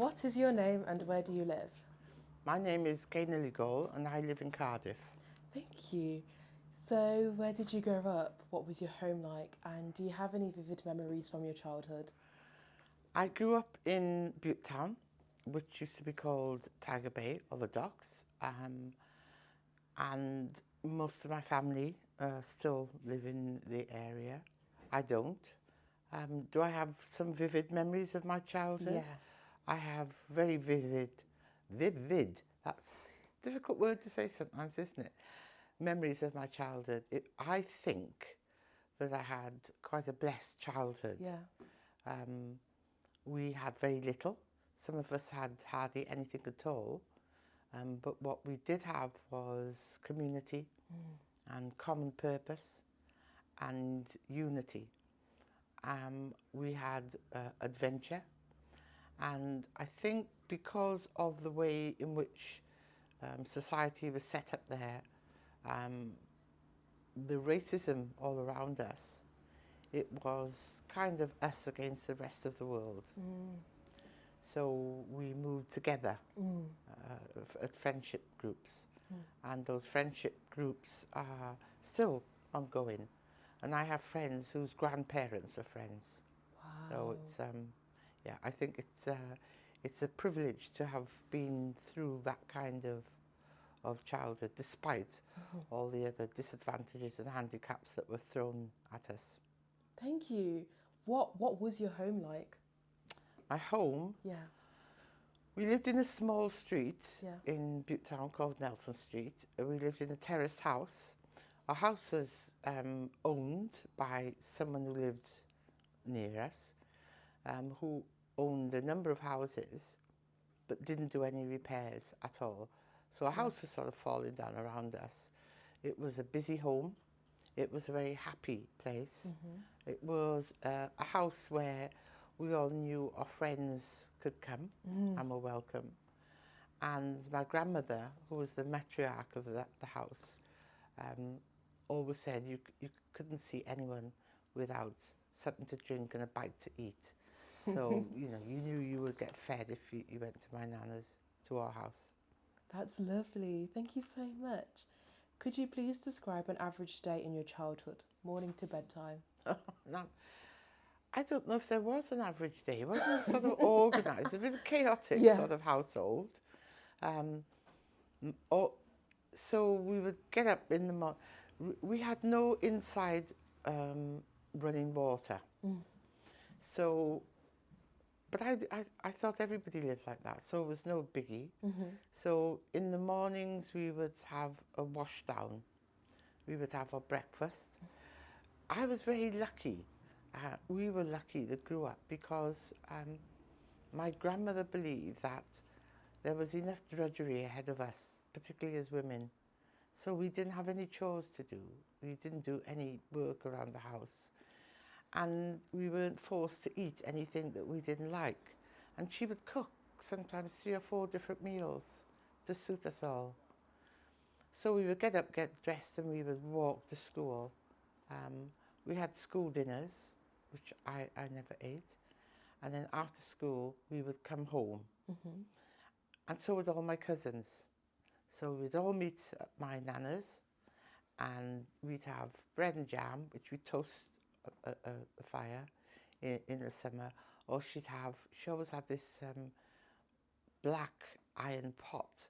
What is your name and where do you live? My name is Gaynor Legall and I live in Cardiff. Thank you. So, where did you grow up? What was your home like? And do you have any vivid memories from your childhood? I grew up in Butetown, which used to be called Tiger Bay or the Docks, and most of my family still live in the area. I don't. Do I have some vivid memories of my childhood? Yeah. I have very vivid, that's a difficult word to say sometimes, isn't it? Memories of my childhood. I think that I had quite a blessed childhood. Yeah. We had very little. Some of us had hardly anything at all. But what we did have was community and common purpose and unity. We had adventure. And I think because of the way in which society was set up there, the racism all around us, it was kind of us against the rest of the world. So we moved together at friendship groups, and those friendship groups are still ongoing. And I have friends whose grandparents are friends. Wow. So it's yeah, I think it's a privilege to have been through that kind of childhood, despite all the other disadvantages and handicaps that were thrown at us. Thank you. What was your home like? My home, Yeah. we lived in a small street Yeah. in Butetown called Nelson Street. We lived in a terraced house. Our house was owned by someone who lived near us, who owned a number of houses, but didn't do any repairs at all. So our house was sort of falling down around us. It was a busy home. It was a very happy place. It was a house where we all knew our friends could come and were welcome. And my grandmother, who was the matriarch of the house, always said you couldn't see anyone without something to drink and a bite to eat. So, you know, you knew you would get fed if you went to my nana's, to our house. That's lovely. Thank you so much. Could you please describe an average day in your childhood, morning to bedtime? Now, I don't know if there was an average day. It wasn't sort of organised. It was a chaotic sort of household. So we would get up in the morning. We had no inside running water. So, but I thought everybody lived like that, so it was no biggie. So in the mornings we would have a wash down. We would have our breakfast. I was very lucky. We were lucky that grew up because my grandmother believed that there was enough drudgery ahead of us, particularly as women. So we didn't have any chores to do. We didn't do any work around the house. And we weren't forced to eat anything that we didn't like. And she would cook sometimes 3 or 4 different meals to suit us all. So we would get up, get dressed, and we would walk to school. We had school dinners, which I never ate. And then after school, we would come home. And so would all my cousins. So we'd all meet at my nana's, and we'd have bread and jam, which we toast a fire in the summer. Or she always had this black iron pot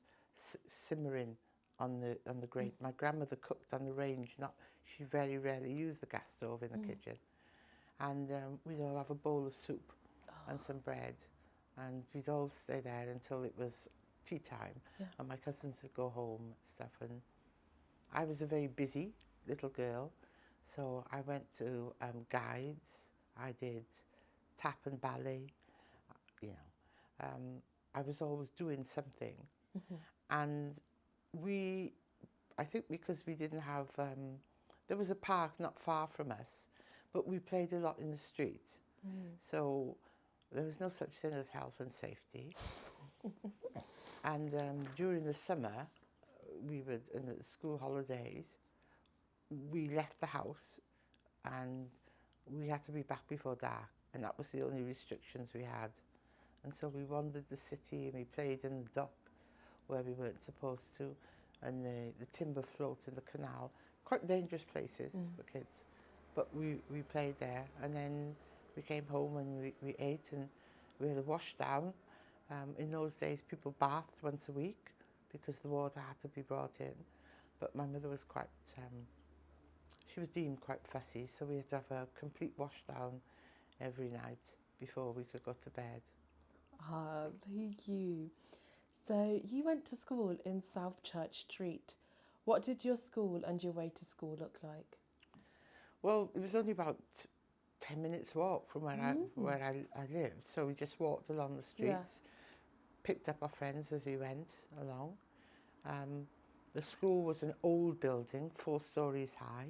simmering on the grate. My grandmother cooked on the range. She very rarely used the gas stove in the kitchen. And we'd all have a bowl of soup and some bread, and we'd all stay there until it was tea time. And my cousins would go home and stuff. And I was a very busy little girl, so I went to guides. I did tap and ballet. You know, I was always doing something. And I think because we didn't have, there was a park not far from us, but we played a lot in the street. So there was no such thing as health and safety. And during the summer, in the school holidays, we left the house and we had to be back before dark. And that was the only restrictions we had. And so we wandered the city and we played in the dock where we weren't supposed to, and the timber floats in the canal. Quite dangerous places for kids. But we played there, and then we came home and we ate, and we had a wash down. In those days, people bathed once a week because the water had to be brought in. But my mother was quite, she was deemed quite fussy, so we had to have a complete wash down every night before we could go to bed. Ah, thank you. So you went to school in South Church Street. What did your school and your way to school look like? Well, it was only about 10 minutes walk from where I lived, so we just walked along the streets, picked up our friends as we went along. The school was an old building, 4 stories high.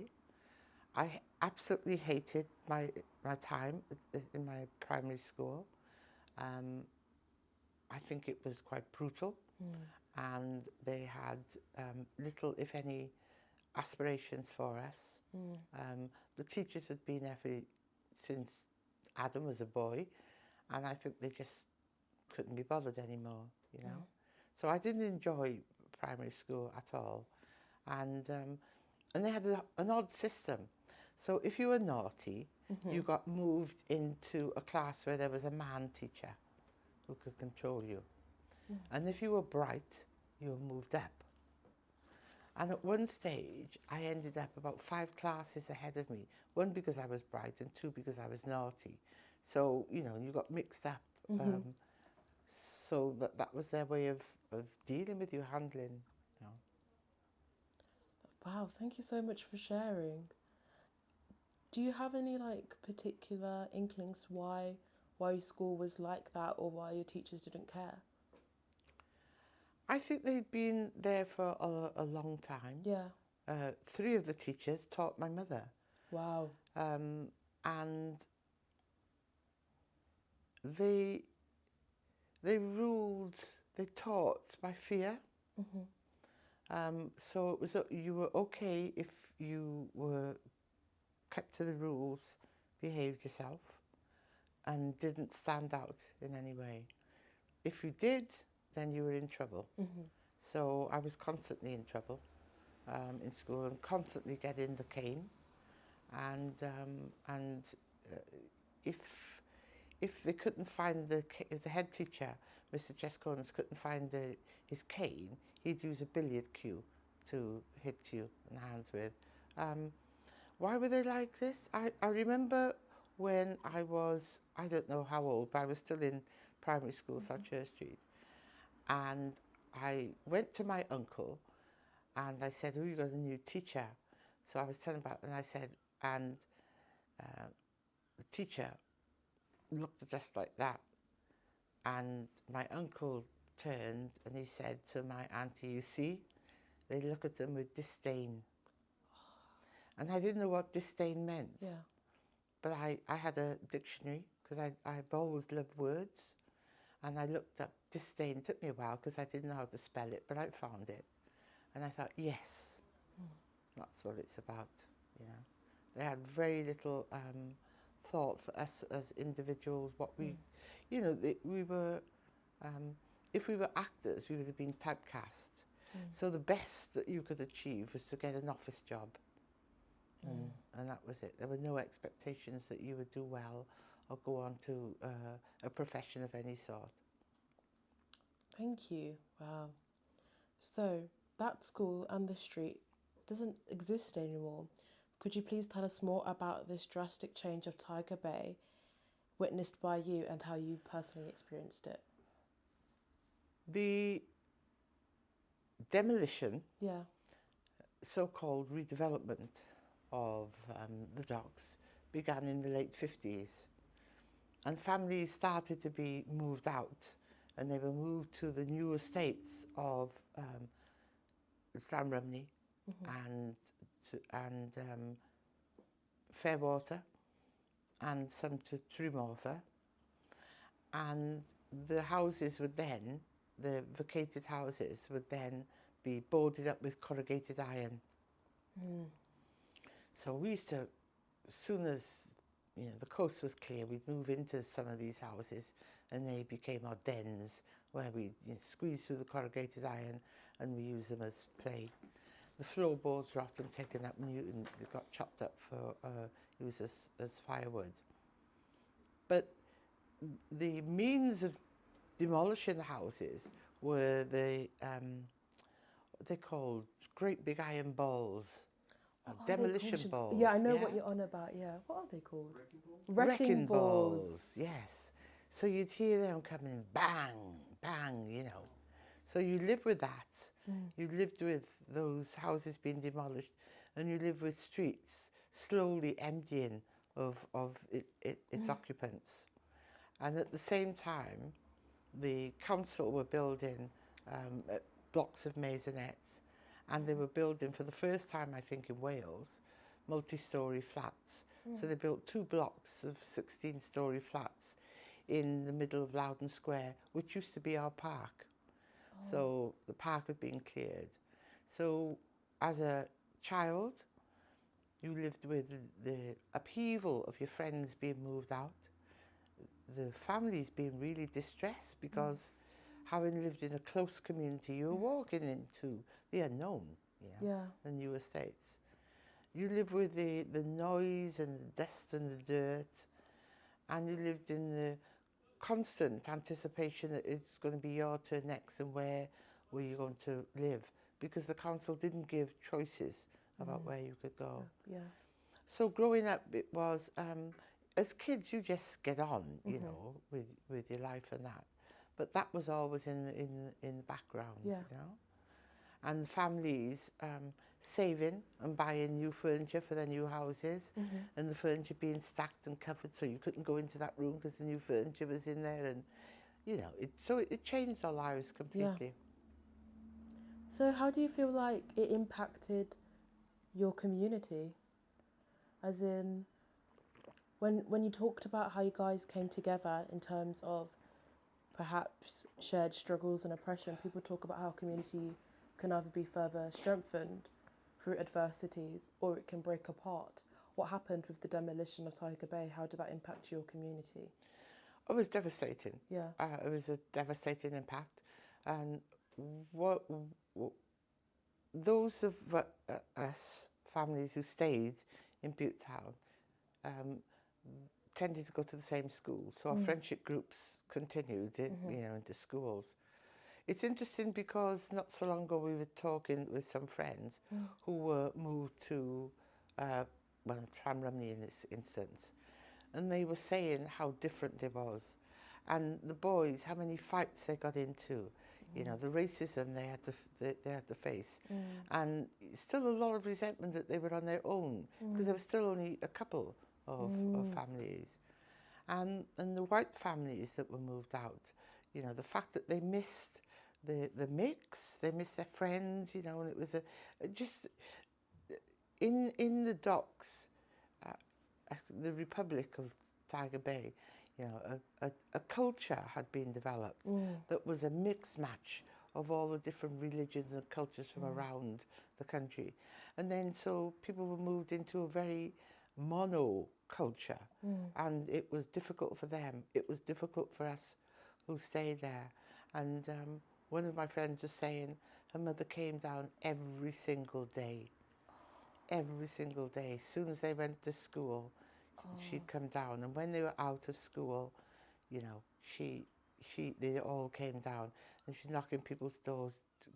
I absolutely hated my time in my primary school. I think it was quite brutal, and they had little, if any, aspirations for us. The teachers had been there since Adam was a boy, and I think they just couldn't be bothered anymore, you know. So I didn't enjoy primary school at all, and they had an odd system. So if you were naughty, you got moved into a class where there was a man teacher who could control you. And if you were bright, you were moved up. And at one stage, I ended up about 5 classes ahead of me. 1 because I was bright, and 2 because I was naughty. So, you know, you got mixed up. So that was their way of dealing with you, handling, you know. Wow, thank you so much for sharing. Do you have any like particular inklings why your school was like that, or why your teachers didn't care? I think they'd been there for a long time. Yeah. 3 of the teachers taught my mother. Wow. And they ruled, they taught by fear. So it was, you were okay if you were kept to the rules, behaved yourself, and didn't stand out in any way. If you did, then you were in trouble. So I was constantly in trouble in school, and constantly getting the cane. And if they couldn't find if the head teacher, Mr. Jesconis, couldn't find his cane, he'd use a billiard cue to hit you in the hands with. Why were they like this? I remember when I was, I don't know how old, but I was still in primary school, South Church Street. And I went to my uncle and I said, oh, you got a new teacher. So I was telling about it, and I said, and the teacher looked at us like that. And my uncle turned and he said to my auntie, you see, they look at them with disdain. And I didn't know what disdain meant. Yeah. But I had a dictionary, because I've always loved words. And I looked up disdain. It took me a while because I didn't know how to spell it, but I found it. And I thought, yes, that's what it's about, you know. They had very little thought for us as individuals, what we, you know, we were, if we were actors, we would have been typecast. So the best that you could achieve was to get an office job. And that was it. There were no expectations that you would do well or go on to a profession of any sort. Thank you. Wow. So that school and the street doesn't exist anymore. Could you please tell us more about this drastic change of Tiger Bay witnessed by you and how you personally experienced it? The demolition, Yeah. so-called redevelopment of the docks began in the late 50s. And families started to be moved out, and they were moved to the new estates of Llanrumney and Fairwater, and some to Tremorfa. And the houses would then, the vacated houses would then be boarded up with corrugated iron. So we used to, as soon as, you know, the coast was clear, we'd move into some of these houses and they became our dens where we squeeze through the corrugated iron and we use them as play. The floorboards were often taken up and they got chopped up for use as firewood. But the means of demolishing the houses were what they called great big iron balls, demolition balls. Yeah, I know what you're on about. Yeah, what are they called? Wrecking balls. Yes. So you'd hear them coming, bang, bang. So you live with that. You lived with those houses being demolished, and you live with streets slowly emptying of its occupants. And at the same time, the council were building blocks of maisonettes, and they were building, for the first time I think in Wales, multi-storey flats. So they built 2 blocks of 16-storey flats in the middle of Loudon Square, which used to be our park. So the park had been cleared. So as a child, you lived with the upheaval of your friends being moved out, the families being really distressed because having lived in a close community, you were walking into the unknown, the new estates. You lived with the noise and the dust and the dirt, and you lived in the constant anticipation that it's going to be your turn next and where were you going to live, because the council didn't give choices about where you could go. Yeah. So growing up, it was, as kids, you just get on, with your life and that. But that was always in the background, And families saving and buying new furniture for their new houses, and the furniture being stacked and covered so you couldn't go into that room because the new furniture was in there, and it changed our lives completely. Yeah. So how do you feel like it impacted your community? As in, when you talked about how you guys came together in terms of perhaps shared struggles and oppression, people talk about how community can either be further strengthened through adversities or it can break apart. What happened with the demolition of Tiger Bay? How did that impact your community? It was devastating. Yeah. It was a devastating impact. And those of us families who stayed in Butetown tended to go to the same school. So our friendship groups continued into schools. It's interesting because not so long ago we were talking with some friends who were moved to Llanrumney in this instance, and they were saying how different it was, and the boys, how many fights they got into, the racism they had to face, and still a lot of resentment that they were on their own because there was still only a couple of families, and the white families that were moved out, the fact that they missed the mix, they missed their friends, and it was just in the docks, the Republic of Tiger Bay, a culture had been developed that was a mixed match of all the different religions and cultures from around the country. And then so people were moved into a very mono culture, and it was difficult for them. It was difficult for us who stayed there. And one of my friends was saying her mother came down every single day. Every single day. As soon as they went to school, she'd come down. And when they were out of school, they all came down. And she's knocking people's doors. Do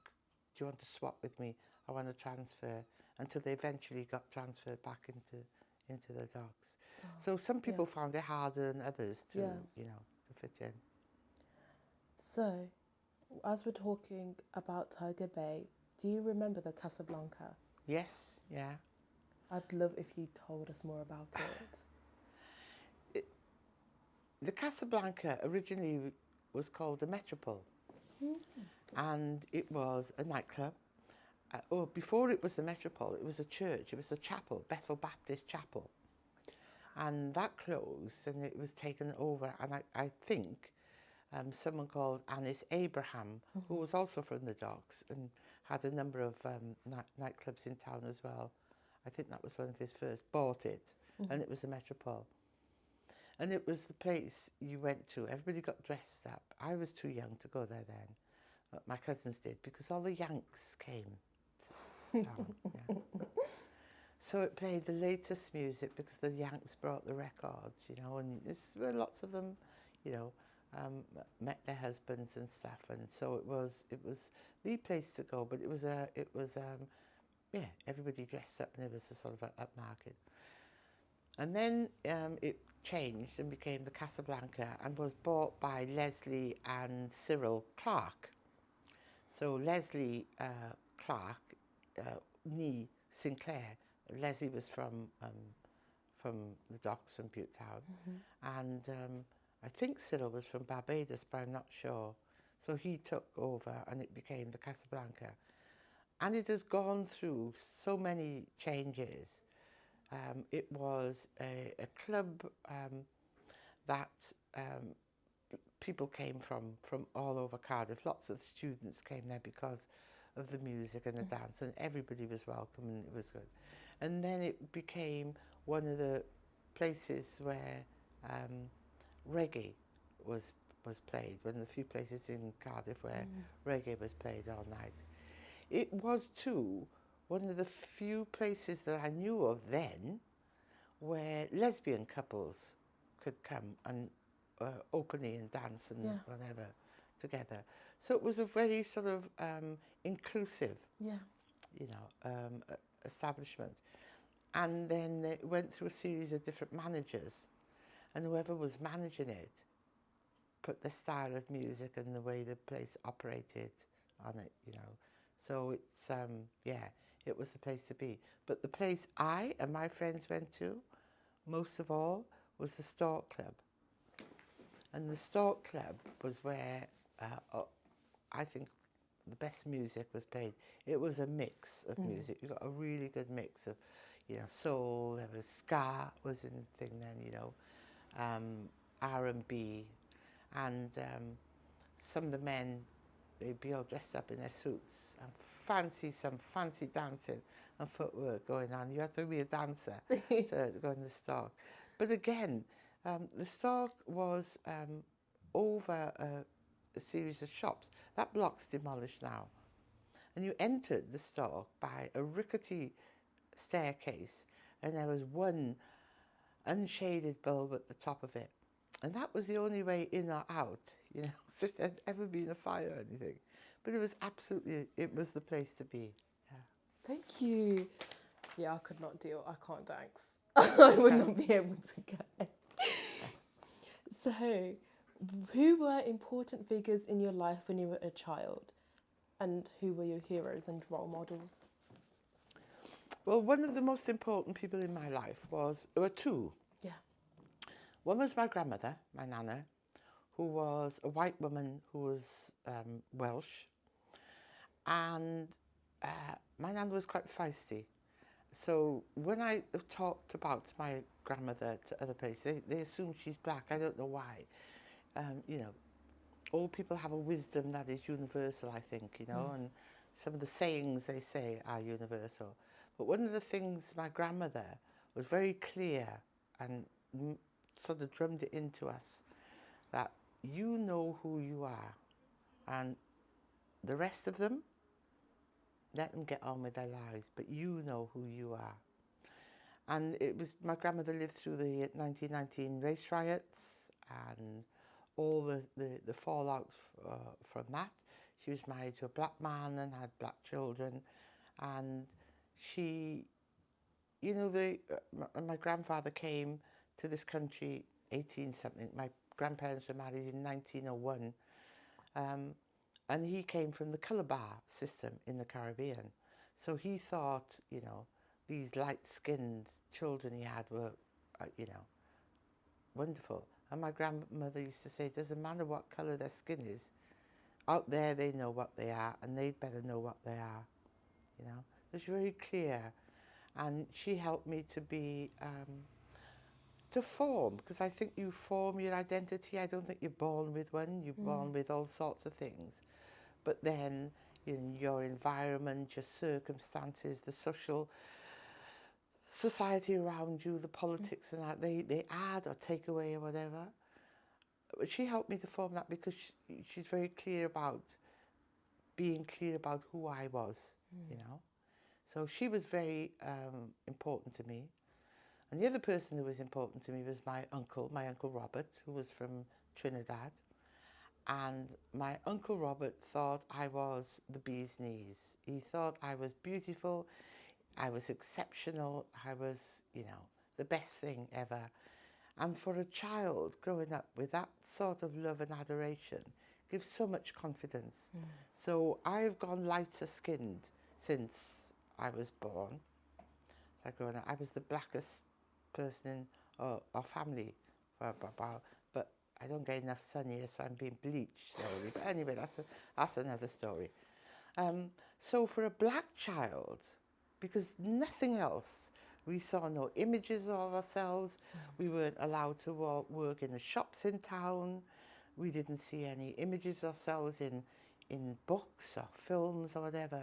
you want to swap with me? I want to transfer. Until they eventually got transferred back into the docks. So some people found it harder than others to fit in. So, as we're talking about Tiger Bay, do you remember the Casablanca? Yes, yeah. I'd love if you told us more about it. The Casablanca originally was called the Metropole, and it was a nightclub. Before it was the Metropole, it was a church, it was a chapel, Bethel Baptist Chapel. And that closed and it was taken over, and I think someone called Anis Abraham, who was also from the docks and had a number of nightclubs in town as well. I think that was one of his first, bought it, and it was the Metropole. And it was the place you went to. Everybody got dressed up. I was too young to go there then, but my cousins did because all the Yanks came to town. Yeah. So it played the latest music because the Yanks brought the records, you know, and there were lots of them, you know, met their husbands and stuff, and so it was the place to go. But yeah, everybody dressed up, and it was a sort of an upmarket. And then it changed and became the Casablanca and was bought by Leslie and Cyril Clark. So Leslie Clark, nee Sinclair. Leslie was from the docks from Butetown, and I think Cyril was from Barbados, but I'm not sure. So he took over, and it became the Casablanca, and it has gone through so many changes. It was a club that people came from all over Cardiff. Lots of students came there because of the music and the dance, and everybody was welcome, and it was good. And then it became one of the places where reggae was played, one of the few places in Cardiff where reggae was played all night. It was too one of the few places that I knew of then where lesbian couples could come and openly and dance and whatever together. So it was a very sort of inclusive, you know, establishment. And then it went through a series of different managers, and whoever was managing it put the style of music and the way the place operated on it, you know. So it's, it was the place to be. But the place I and my friends went to, most of all, was the Stork Club. And the Stork Club was where I think the best music was played. It was a mix of music. You got a really good mix of, you know, soul. There was ska was in the thing then, you know, R&B, and some of the men, they'd be all dressed up in their suits and some fancy dancing and footwork going on. You had to be a dancer to go in the Stork. But again, the Stork was over a series of shops. That block's demolished now. And you entered the Stork by a rickety staircase, and there was one unshaded bulb at the top of it. And that was the only way in or out, you know, so if there'd ever been a fire or anything. But it was absolutely, it was the place to be. Yeah. Thank you. Yeah, I could not deal. I can't dance. I would not be able to go. So, who were important figures in your life when you were a child? And who were your heroes and role models? Well, one of the most important people in my life there were two. Yeah. One was my grandmother, my nana, who was a white woman who was Welsh. And my nana was quite feisty. So when I have talked about my grandmother to other places, they assume she's black. I don't know why. You know, all people have a wisdom that is universal, I think, you know, and some of the sayings they say are universal. But one of the things my grandmother was very clear and sort of drummed it into us, that you know who you are, and the rest of them, let them get on with their lives, but you know who you are. And it was, my grandmother lived through the 1919 race riots and all the fallout from that. She was married to a black man and had black children, and she, you know, my grandfather came to this country 18-something. My grandparents were married in 1901, and he came from the colour bar system in the Caribbean. So he thought, you know, these light-skinned children he had were, you know, wonderful. And my grandmother used to say, it doesn't matter what colour their skin is, out there they know what they are, and they'd better know what they are, you know. So she's very clear, and she helped me to be, to form, because I think you form your identity. I don't think you're born with one, you're born with all sorts of things. But then, you know, your environment, your circumstances, the social society around you, the politics and that, they add or take away or whatever. But she helped me to form that because she's very clear about being clear about who I was, you know. So she was very important to me. And the other person who was important to me was my Uncle Robert, who was from Trinidad. And my Uncle Robert thought I was the bee's knees. He thought I was beautiful, I was exceptional, I was, you know, the best thing ever. And for a child growing up with that sort of love and adoration gives so much confidence. So I've gone lighter skinned since I was born. So I was the blackest person in our family for about, but I don't get enough sun here, so I'm being bleached slowly. But anyway, that's another story. So for a black child, because nothing else, we saw no images of ourselves. We weren't allowed to work in the shops in town. We didn't see any images of ourselves in books or films or whatever.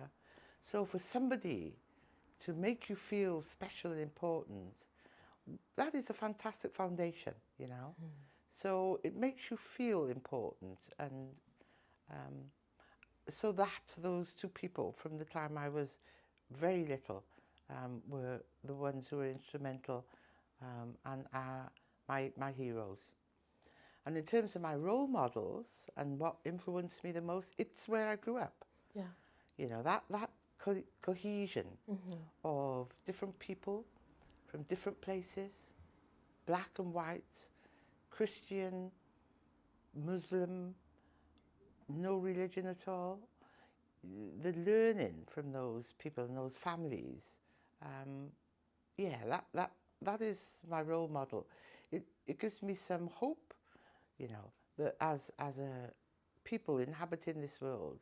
So for somebody to make you feel special and important, that is a fantastic foundation, you know. So it makes you feel important. And so that those two people from the time I was very little were the ones who were instrumental and are my heroes. And in terms of my role models and what influenced me the most, it's where I grew up. Yeah. You know, that cohesion of different people from different places, black and white, Christian, Muslim, no religion at all. The learning from those people and those families, yeah, that is my role model. It gives me some hope, you know, that as a people inhabiting this world,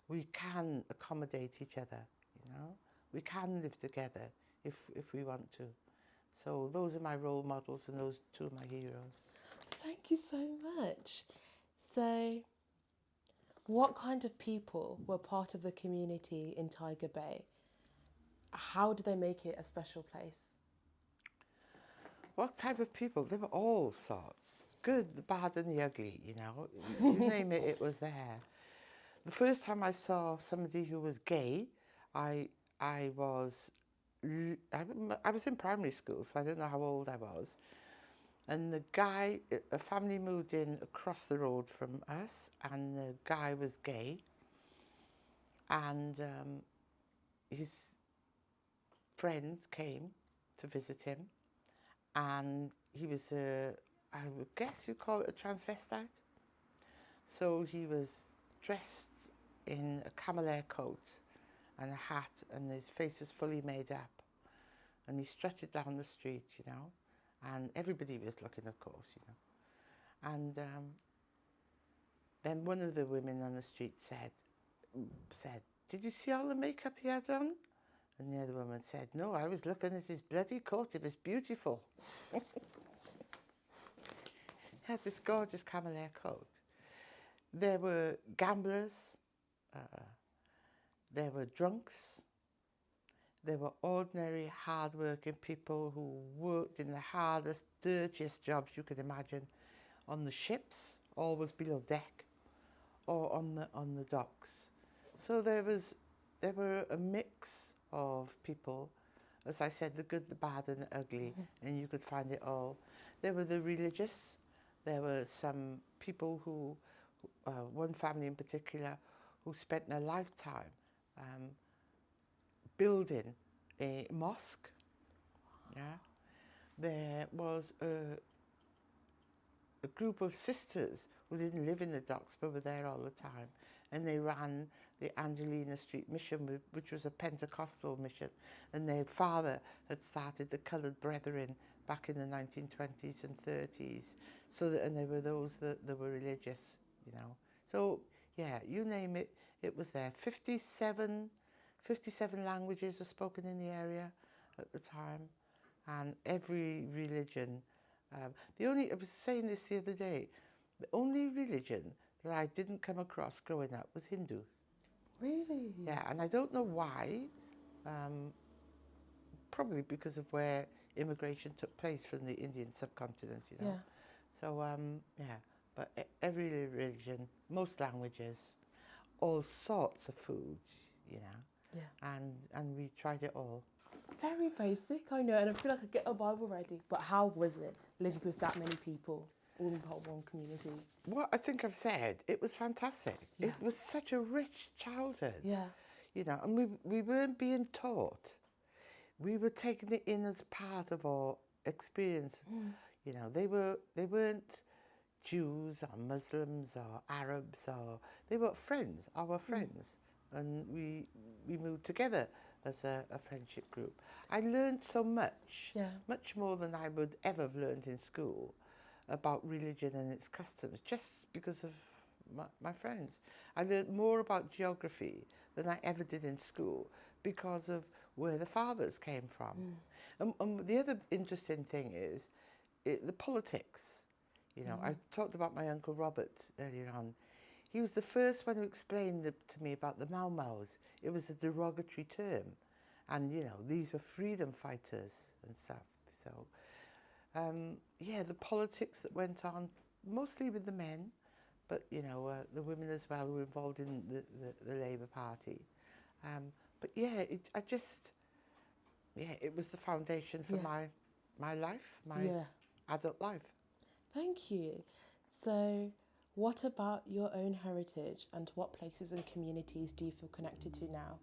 we can accommodate each other, you know. We can live together if we want to. So those are my role models and those two are my heroes. Thank you so much. So, what kind of people were part of the community in Tiger Bay? How did they make it a special place? What type of people? They were all sorts. Good, the bad and the ugly, you know. You name it, it was there. The first time I saw somebody who was gay, I was in primary school, so I don't know how old I was. And the guy, a family moved in across the road from us, and the guy was gay. And his friend came to visit him, and he was I would guess you'd call it a transvestite. So he was dressed in a camel hair coat and a hat, and his face was fully made up. And he strutted down the street, you know, and everybody was looking, of course, you know. And then one of the women on the street said, "Did you see all the makeup he had on?" And the other woman said, "No, I was looking at his bloody coat, it was beautiful." He had this gorgeous camel hair coat. There were gamblers, there were drunks, there were ordinary, hard-working people who worked in the hardest, dirtiest jobs you could imagine, on the ships, always below deck, or on the docks. So there were a mix of people, as I said, the good, the bad, and the ugly, and you could find it all. There were the religious. There were some people who, one family in particular, who spent their lifetime building a mosque. Yeah, there was a group of sisters who didn't live in the docks but were there all the time, and they ran the Angelina Street Mission, which was a Pentecostal mission, and their father had started the Coloured Brethren back in the 1920s and 30s. So and there were those that were religious, you know. So yeah, you name it, it was there. 57 languages were spoken in the area at the time, and every religion. I was saying this the other day, the only religion that I didn't come across growing up was Hindu. Really? Yeah, and I don't know why, probably because of where immigration took place from the Indian subcontinent, you know. Yeah. So, yeah, but every religion, most languages, all sorts of foods, you know, Yeah. and we tried it all. Very basic, I know, and I feel like I get a vibe already. But how was it living with that many people, all in part of one community? What I think I've said, it was fantastic. Yeah. It was such a rich childhood, Yeah. you know, and we weren't being taught. We were taking it in as part of our experience. You know, they weren't Jews or Muslims or Arabs, or they were friends, our friends, and we moved together as a friendship group. I learned so much, Yeah. much more than I would ever have learned in school about religion and its customs, just because of my friends. I learned more about geography than I ever did in school because of where the fathers came from. And the other interesting thing is the politics. You know, I talked about my Uncle Robert earlier on. He was the first one who explained to me about the Mau Maus. It was a derogatory term. And, you know, these were freedom fighters and stuff. So, yeah, the politics that went on, mostly with the men, but, you know, the women as well who were involved in the Labour Party. But, yeah, it was the foundation for my life, my adult life. Thank you. So, what about your own heritage and what places and communities do you feel connected to now?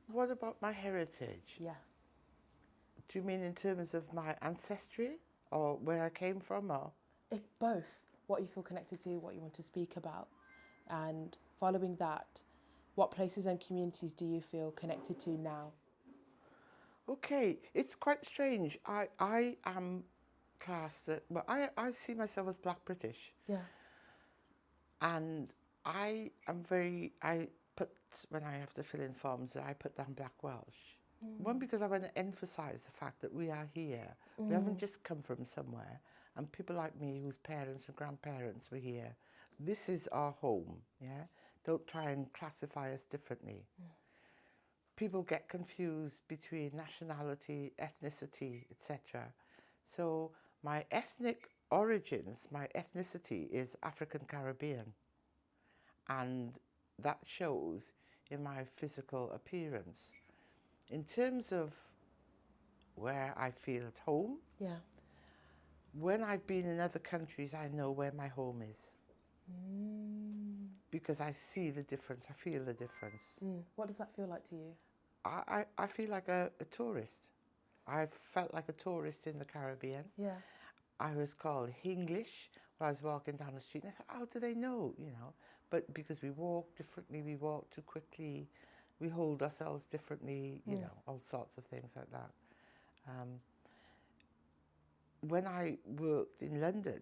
What about my heritage? Yeah. Do you mean in terms of my ancestry or where I came from, or? Both. What you feel connected to, what you want to speak about. And following that, what places and communities do you feel connected to now? Okay, it's quite strange. I am classed, well, I see myself as Black British. Yeah. And I put, when I have to fill in forms, I put down Black Welsh. One, because I want to emphasise the fact that we are here. We haven't just come from somewhere. And people like me whose parents and grandparents were here, this is our home, yeah? Don't try and classify us differently. People get confused between nationality, ethnicity, etc. So my ethnic origins, my ethnicity is African Caribbean. And that shows in my physical appearance. In terms of where I feel at home, when I've been in other countries, I know where my home is. Because I see the difference, I feel the difference. What does that feel like to you? I feel like a tourist. I felt like a tourist in the Caribbean. Yeah. I was called English when I was walking down the street. And I thought, how do they know, you know? But because we walk differently, we walk too quickly, we hold ourselves differently, you know, all sorts of things like that. When I worked in London,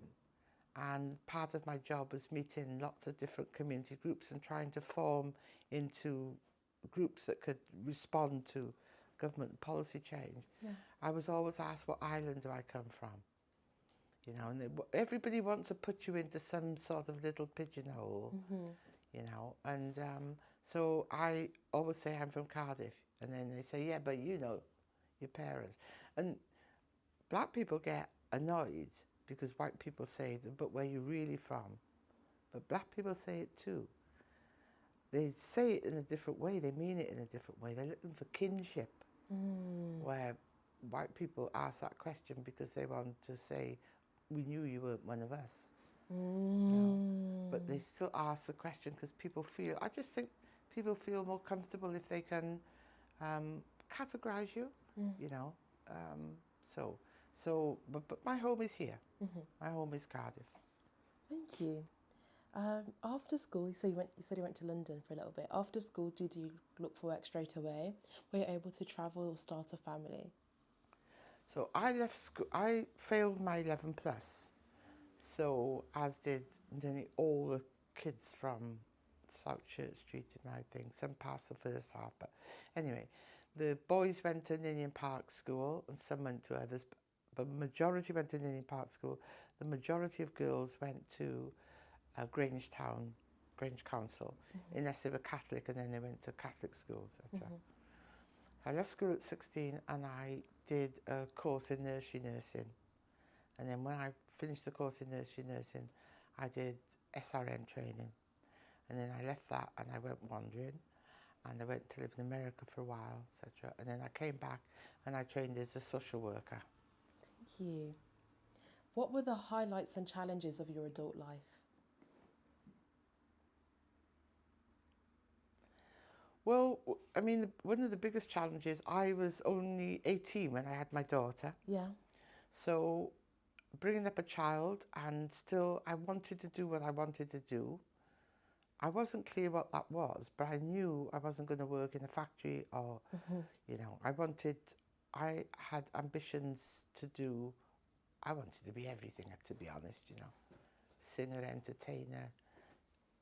and part of my job was meeting lots of different community groups and trying to form into groups that could respond to government policy change. I was always asked, what island do I come from? You know, and everybody wants to put you into some sort of little pigeonhole, you know. And so I always say I'm from Cardiff. And then they say, yeah, but you know, your parents. And Black people get annoyed because white people say, but where are you really from? But Black people say it too. They say it in a different way. They mean it in a different way. They're looking for kinship, where white people ask that question because they want to say, we knew you weren't one of us. You know? But they still ask the question because people feel, I just think people feel more comfortable if they can categorize you, you know. But my home is here. My home is Cardiff. Thank you. After school, so you said you went to London for a little bit. After school, did you look for work straight away? Were you able to travel or start a family? So I left school, I failed my 11 plus. So as did nearly all the kids from South Church Street in my thing. Some passed the first half, but anyway, the boys went to Ninian Park School and some went to others, but the majority went to Ninian Park School. The majority of girls went to Grangetown Grange Council, unless they were Catholic and then they went to Catholic schools, etc. I left school at 16 and I did a course in nursery nursing. And then when I finished the course in nursery nursing, I did SRN training. And then I left that and I went wandering. And I went to live in America for a while, etc. And then I came back and I trained as a social worker. Thank you. What were the highlights and challenges of your adult life? Well, I mean, one of the biggest challenges, I was only 18 when I had my daughter. Yeah. So bringing up a child and still I wanted to do what I wanted to do. I wasn't clear what that was, but I knew I wasn't going to work in a factory or, you know, I had ambitions to do, I wanted to be everything, to be honest, you know, singer, entertainer,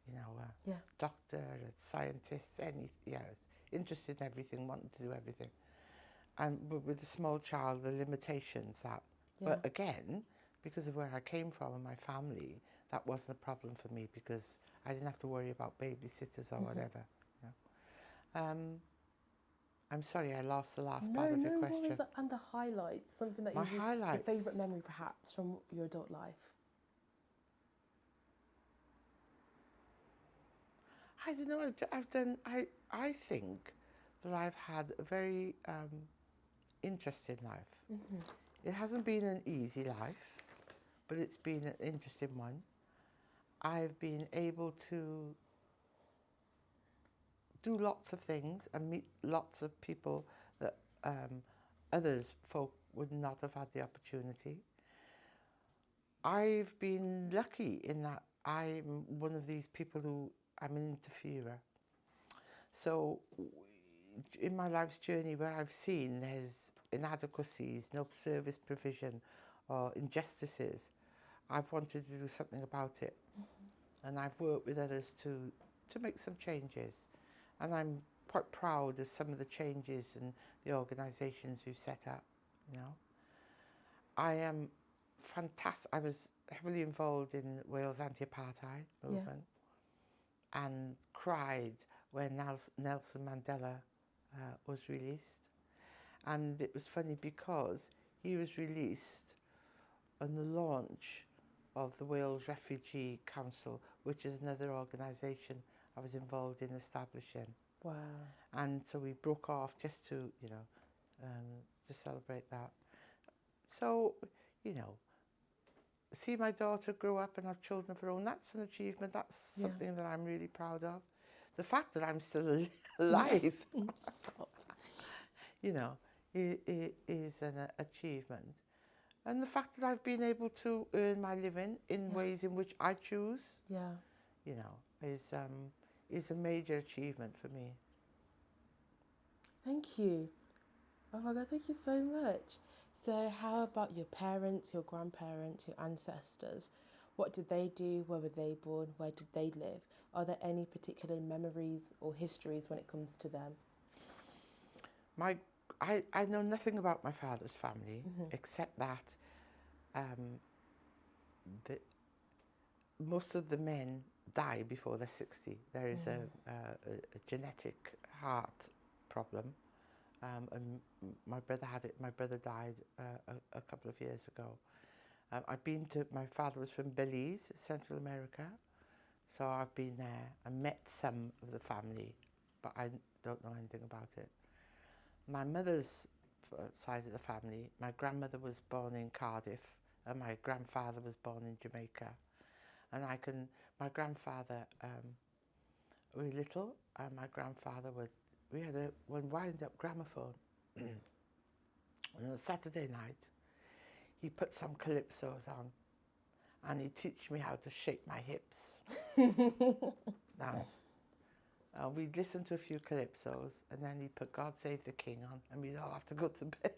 you know, doctor, a scientist, interested in everything, wanted to do everything. And with a small child, the limitations that, but again, because of where I came from and my family, that wasn't a problem for me because I didn't have to worry about babysitters or whatever. You know. I'm sorry, I lost the last part of your question. Worries. And the highlights, something that your favourite memory perhaps from your adult life. I don't know. I think that I've had a very interesting life. It hasn't been an easy life, but it's been an interesting one. I've been able to do lots of things and meet lots of people that others folk would not have had the opportunity. I've been lucky in that I'm one of these people who I'm an interferer. So in my life's journey where I've seen there's inadequacies, no service provision or injustices, I've wanted to do something about it. And I've worked with others to make some changes. And I'm quite proud of some of the changes and the organisations we've set up, you know. I am fantastic. I was heavily involved in Wales anti-apartheid movement and cried when Nelson Mandela was released. And it was funny because he was released on the launch of the Wales Refugee Council, which is another organisation I was involved in establishing. Wow. And so we broke off just to, you know, to celebrate that. So, you know, see my daughter grow up and have children of her own, that's an achievement. That's something that I'm really proud of. The fact that I'm still alive, you know, is an achievement. And the fact that I've been able to earn my living in ways in which I choose, you know, is a major achievement for me. Thank you. Oh my God, thank you so much. So how about your parents, your grandparents, your ancestors? What did they do? Where were they born? Where did they live? Are there any particular memories or histories when it comes to them? I know nothing about my father's family except that most of the men die before they're 60. There is a genetic heart problem, and my brother had it. My brother died a couple of years ago. My father was from Belize, Central America, so I've been there and met some of the family, but I don't know anything about it. My mother's side of the family, my grandmother was born in Cardiff and my grandfather was born in Jamaica. And my grandfather, we were little, and my grandfather we had one wind-up gramophone. And on a Saturday night, he put some calypsos on and he teach me how to shake my hips. Dance. We'd listen to a few calypsos and then he'd put God Save the King on and we'd all have to go to bed.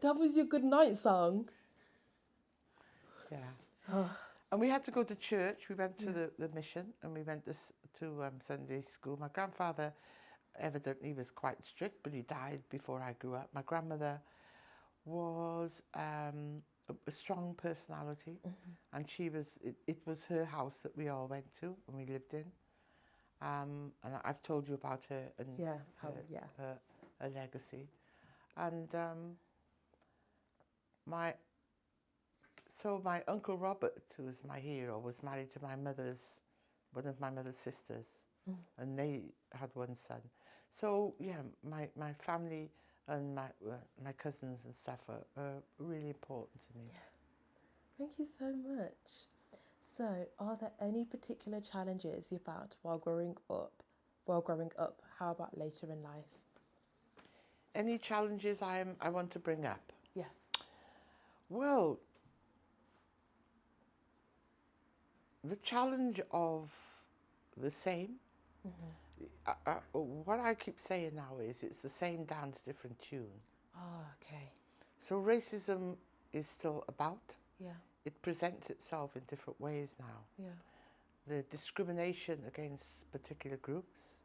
That was your good night song? Yeah. And we had to go to church. We went to the mission and we went to Sunday school. My grandfather evidently was quite strict, but he died before I grew up. My grandmother was a strong personality, and it was her house that we all went to and we lived in. And I've told you about her and Yeah. her legacy. And my Uncle Robert, who was my hero, was married to one of my mother's sisters, and they had one son. So yeah, my family and my cousins and stuff are really important to me. Thank you so much. So, are there any particular challenges you found while growing up? How about later in life? Any challenges I want to bring up? Yes. Well, the challenge of the same. What I keep saying now is it's the same dance, different tune. Oh, okay. So racism is still about. Yeah. It presents itself in different ways now. Yeah. The discrimination against particular groups,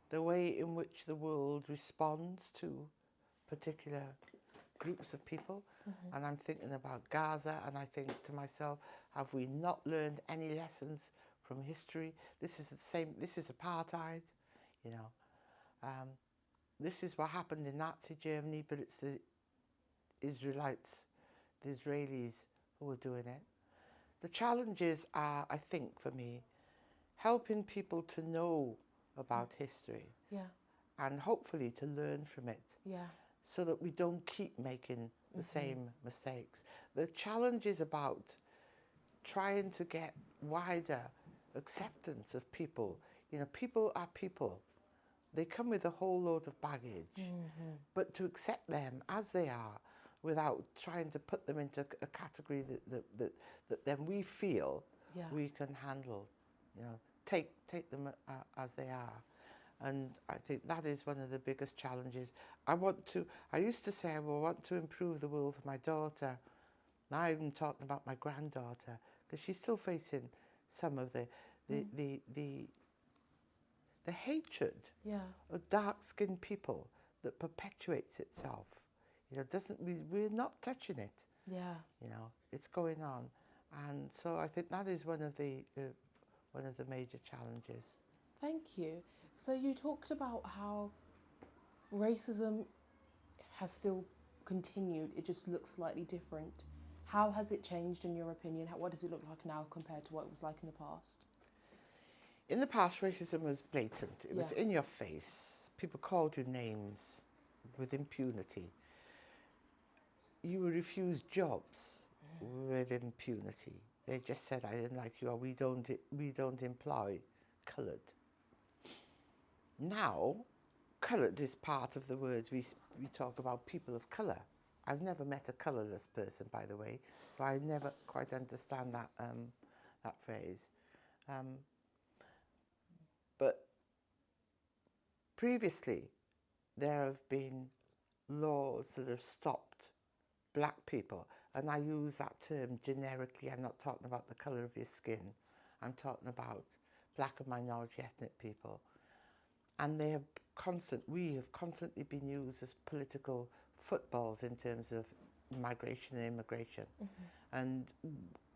the way in which the world responds to particular groups of people. And I'm thinking about Gaza, and I think to myself, have we not learned any lessons from history? This is the same, this is apartheid, you know. This is what happened in Nazi Germany, but it's the Israelites, the Israelis who are doing it. The challenges are, I think, for me, helping people to know about history. Yeah. And hopefully to learn from it. Yeah. So that we don't keep making the same mistakes. The challenge is about trying to get wider acceptance of people. You know, people are people. They come with a whole load of baggage. But to accept them as they are without trying to put them into a category that then we feel we can handle. You know, take them as they are. And I think that is one of the biggest challenges. I used to say I want to improve the world for my daughter. Now I'm even talking about my granddaughter, because she's still facing some of the hatred of dark-skinned people that perpetuates itself. You know, we're not touching it. Yeah. You know, it's going on. And so I think that is one of the major challenges. Thank you. So you talked about how racism has still continued. It just looks slightly different. How has it changed in your opinion? What does it look like now compared to what it was like in the past? In the past, racism was blatant. It was in your face. People called you names with impunity. You were refused jobs with impunity. They just said, I didn't like you, or we don't employ coloured. Now, coloured is part of the words we talk about people of colour. I've never met a colourless person, by the way, so I never quite understand that phrase. But previously, there have been laws that have stopped black people, and I use that term generically. I'm not talking about the colour of your skin. I'm talking about black and minority ethnic people. And we have constantly been used as political footballs in terms of migration and immigration. And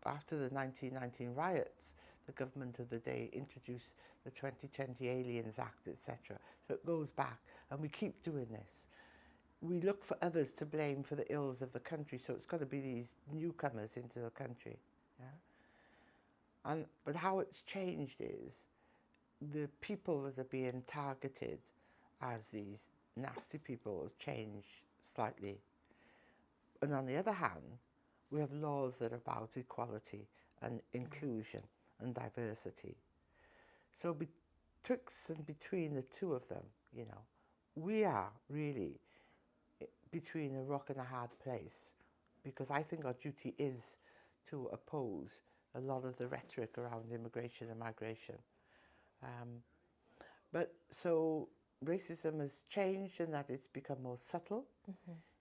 after the 1919 riots, the government of the day introduced the 2020 Aliens Act, etc. So it goes back, and we keep doing this. We look for others to blame for the ills of the country, so it's got to be these newcomers into the country. Yeah? But how it's changed is the people that are being targeted as these nasty people have changed slightly. And on the other hand, we have laws that are about equality and inclusion and diversity. So betwixt and between the two of them, you know, we are really between a rock and a hard place, because I think our duty is to oppose a lot of the rhetoric around immigration and migration. But so racism has changed in that it's become more subtle.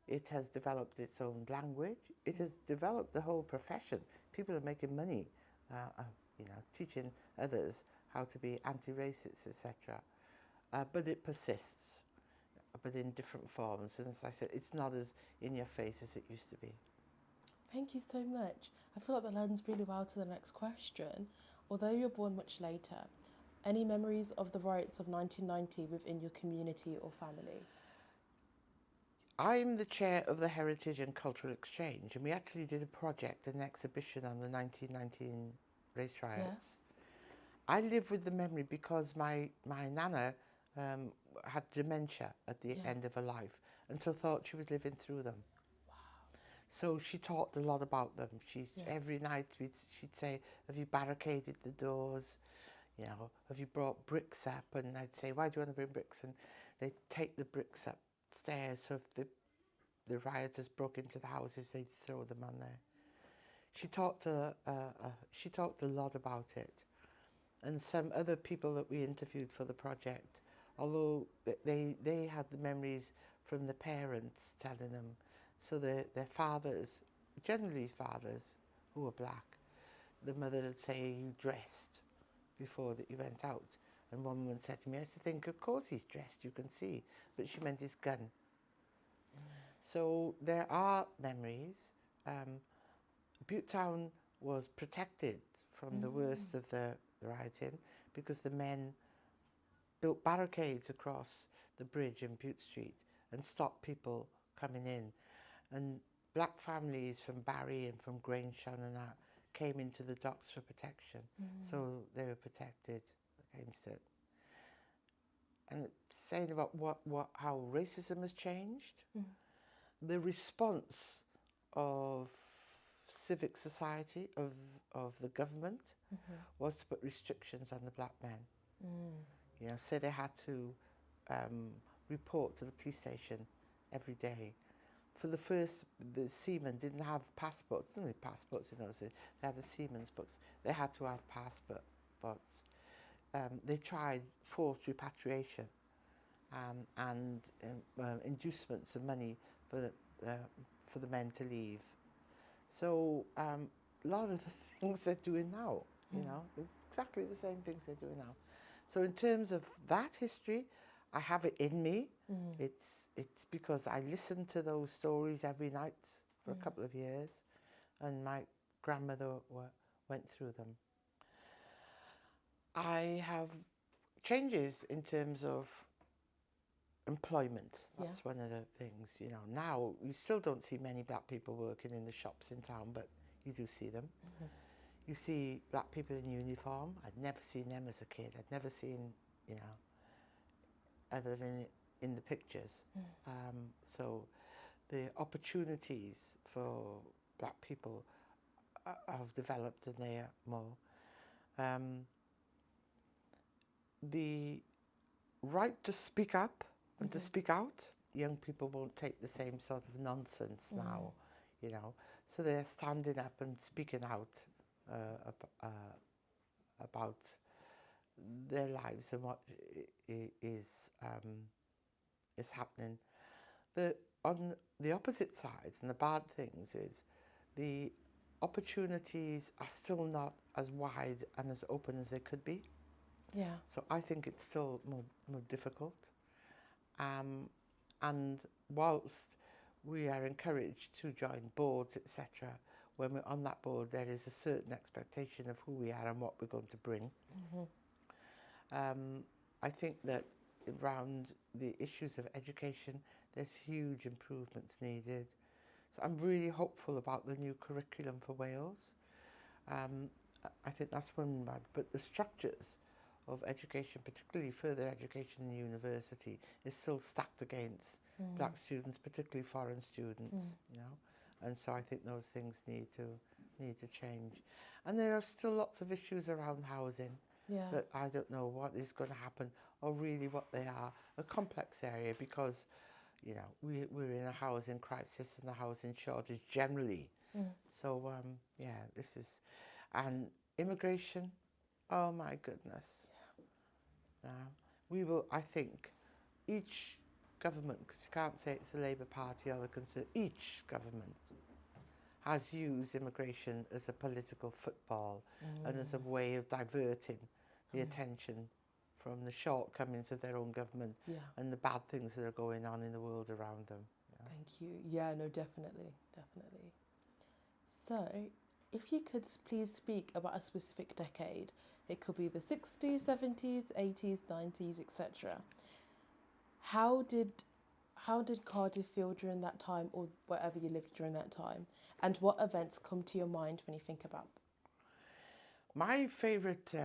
It has developed its own language. It has developed the whole profession. People are making money, you know, teaching others how to be anti-racist, etc. But it persists, but in different forms. And as I said, it's not as in your face as it used to be. Thank you so much. I feel like that lends really well to the next question. Although you're born much later, any memories of the riots of 1990 within your community or family? I'm the chair of the Heritage and Cultural Exchange, and we actually did a project, an exhibition on the 1919 race riots. I live with the memory because my nana had dementia at the end of her life, and so thought she was living through them. So she talked a lot about them. Every night she'd say, "Have you barricaded the doors? You know, have you brought bricks up?" And I'd say, "Why do you want to bring bricks?" And they'd take the bricks upstairs, so if the rioters broke into the houses, they'd throw them on there. She talked a lot about it. And some other people that we interviewed for the project, although they had the memories from the parents telling them, so their fathers, generally fathers who were black, the mother would say, "Are you dressed?" before that you went out. And one woman said to me, I used to think, "Of course he's dressed, you can see," but she meant his gun. So there are memories. Butetown was protected from the worst of the rioting because the men built barricades across the bridge in Bute Street and stopped people coming in. And black families from Barry and from Grangeton and that came into the docks for protection. So they were protected against it. And it's saying about how racism has changed. The response of civic society, of the government, was to put restrictions on the black men. You know, say they had to report to the police station every day. For the first, the seamen didn't have passports. They didn't have passports in those days. They had the seamen's books. They had to have passports. They tried forced repatriation and inducements of money for the men to leave. So a lot of the things they're doing now, you know, it's exactly the same things they're doing now. So in terms of that history, I have it in me. It's because I listened to those stories every night for a couple of years, and my grandmother went through them. I have changes in terms of employment. That's one of the things, you know. Now, you still don't see many black people working in the shops in town, but you do see them. You see black people in uniform. I'd never seen them as a kid. I'd never seen, you know, other than in the pictures. So the opportunities for black people have developed, and they are more. The right to speak up and to speak out. Young people won't take the same sort of nonsense now, you know. So they're standing up and speaking out about their lives and what is happening. On the opposite side, and the bad things is the opportunities are still not as wide and as open as they could be. So I think it's still more difficult. And whilst we are encouraged to join boards, etc., when we're on that board, there is a certain expectation of who we are and what we're going to bring. I think that around the issues of education, there's huge improvements needed. So I'm really hopeful about the new curriculum for Wales. I think that's one bad, but the structures of education, particularly further education in university, is still stacked against black students, particularly foreign students, you know. And so I think those things need to change. And there are still lots of issues around housing that I don't know what is going to happen or really what they are. A complex area because, you know, we're in a housing crisis and a housing shortage generally. So, yeah, this is... And immigration, oh my goodness. We will, I think, each government, because you can't say it's the Labour Party or the Conservative, each government has used immigration as a political football and as a way of diverting the attention from the shortcomings of their own government and the bad things that are going on in the world around them. Thank you. Yeah, no, definitely. So, if you could please speak about a specific decade, it could be the 60s, 70s, 80s, 90s, etc. How did Cardiff feel during that time, or wherever you lived during that time? And what events come to your mind when you think about? My favourite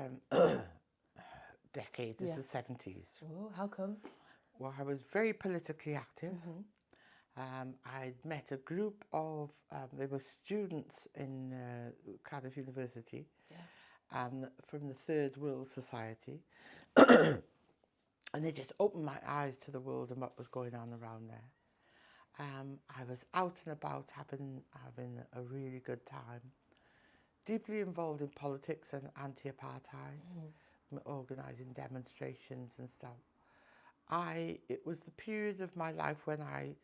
decade is Yeah. the 70s. Oh, how come? Well, I was very politically active. I'd met a group of, they were students in Cardiff University, from the Third World Society. And they just opened my eyes to the world and what was going on around there. I was out and about having a really good time. Deeply involved in politics and anti-apartheid, organising demonstrations and stuff. It was the period of my life when I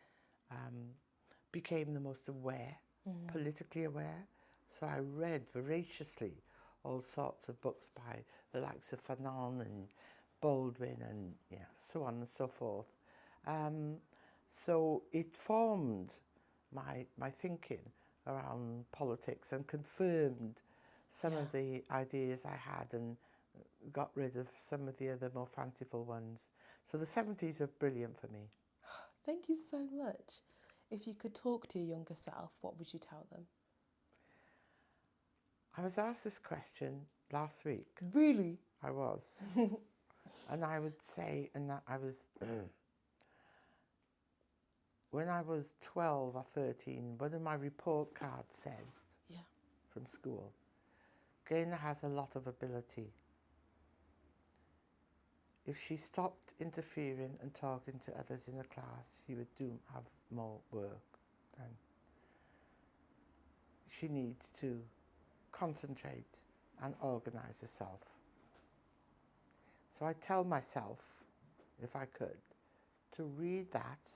became the most aware, politically aware. So I read voraciously all sorts of books by the likes of Fanon and Baldwin and so on and so forth. So it formed my thinking around politics and confirmed some of the ideas I had and got rid of some of the other more fanciful ones. So the 70s were brilliant for me. Thank you so much. If you could talk to your younger self, what would you tell them? I was asked this question last week. Really? I was. And I would say, and that I was, when I was 12 or 13, one of my report cards says, from school, Gaynor has a lot of ability. If she stopped interfering and talking to others in the class, she would have more work. And she needs to concentrate and organise herself. So I tell myself, if I could, to read that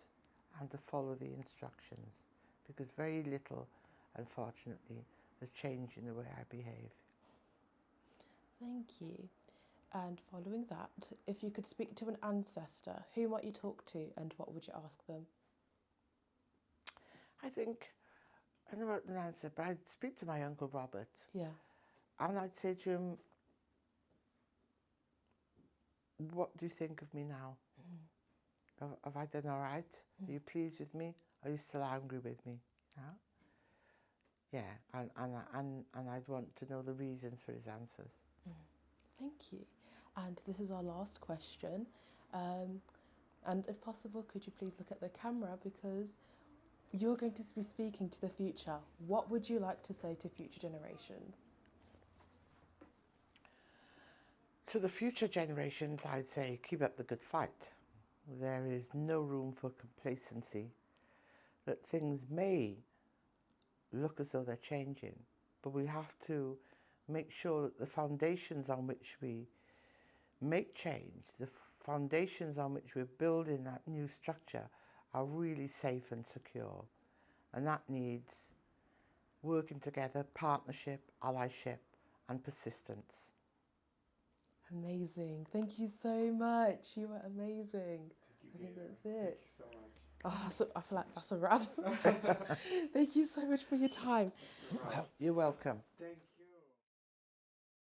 and to follow the instructions, because very little, unfortunately, has changed in the way I behave. Thank you. And following that, if you could speak to an ancestor, who might you talk to and what would you ask them? I think, I don't know about an answer, but I'd speak to my Uncle Robert. Yeah. And I'd say to him, what do you think of me now? Have I done all right? Are you pleased with me? Are you still angry with me? Yeah, and I'd want to know the reasons for his answers. Thank you. And this is our last question. And if possible, could you please look at the camera, because you're going to be speaking to the future. What would you like to say to future generations? To the future generations, I'd say keep up the good fight. There is no room for complacency, that things may look as though they're changing, but we have to make sure that the foundations on which we make change, the foundations on which we're building that new structure, are really safe and secure. And that needs working together, partnership, allyship, and persistence. Amazing. Thank you so much. You were amazing. I think that's it. Thank you so much. Oh, so I feel like that's a wrap. Thank you so much for your time. You're welcome. Thank you.